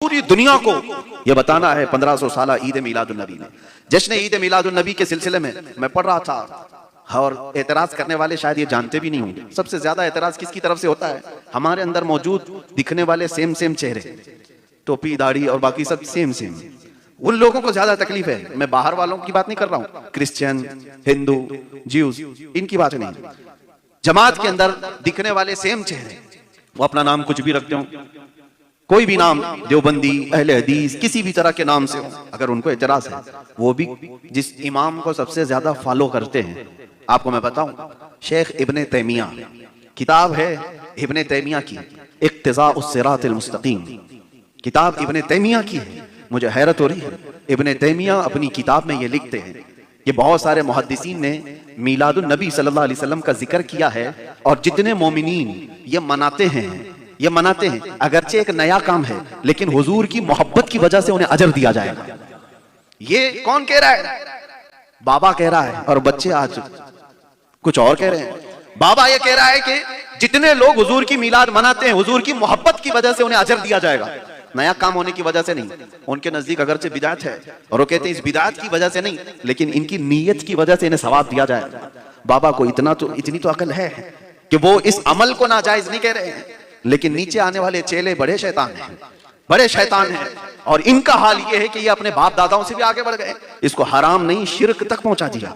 पूरी दुनिया को यह बताना है 1500 साल ईद मिलादुन नबी में। जश्न ईद मिलादुन नबी के सिलसिले में मैं पढ़ रहा था, और एतराज करने वाले शायद ये जानते भी नहीं होंगे, सबसे ज्यादा एतराज किसकी तरफ से होता है? हमारे अंदर मौजूद दिखने वाले सेम सेम चेहरे, टोपी दाढ़ी और बाकी सब सेम सेम, उन लोगों को ज्यादा तकलीफ है। मैं बाहर वालों की बात नहीं कर रहा हूं, क्रिश्चियन, हिंदू, ज्यूज, इनकी बात नहीं। जमात के अंदर दिखने वाले सेम चेहरे, वो अपना नाम कुछ भी रखते हो, कोई भी नाम, देवबंदी, अहले हदीस, किसी भी तरह के नाम से हो, अगर उनको एतराज है, वो भी जिस इमाम को सबसे ज्यादा फॉलो करते हैं, आपको मैं बताऊं, शेख इब्ने तैमिया, किताब है इब्ने तैमिया की, इक्तिज़ाउस सिरातिल मुस्तकीम, किताब इब्ने तैमिया की है। मुझे हैरत हो रही है, इब्ने तैमिया अपनी किताब में ये लिखते हैं कि बहुत सारे मुहद्दिसीन ने मीलादुन नबी सल्लल्लाहु अलैहि वसल्लम का जिक्र किया है, और जितने मोमिनीन ये मनाते हैं, अगरचे एक नया काम है, लेकिन हुजूर की मोहब्बत की वजह से उन्हें अजर दिया जाएगा। ये कौन कह रहा है? बाबा कह रहा है, और बच्चे आज कुछ और कह रहे हैं। बाबा ये कह रहा है कि जितने लोग हुजूर की मीलाद मनाते हैं, हुजूर की मोहब्बत की वजह से उन्हें अजर दिया जाएगा, नया काम होने की वजह से नहीं। उनके नजदीक अगरचे बिदात है, और वो कहते हैं इस बिदात की वजह से नहीं, लेकिन इनकी नीयत की वजह से इन्हें सवाब दिया जाएगा। बाबा को इतनी तो अकल है कि वो इस अमल को नाजायज नहीं कह रहे हैं, लेकिन नीचे आने वाले चेले बड़े शैतान हैं, और इनका हाल ये है कि ये अपने बाप दादाओं से भी आगे बढ़ गए, इसको हराम नहीं शिर्क तक पहुंचा दिया।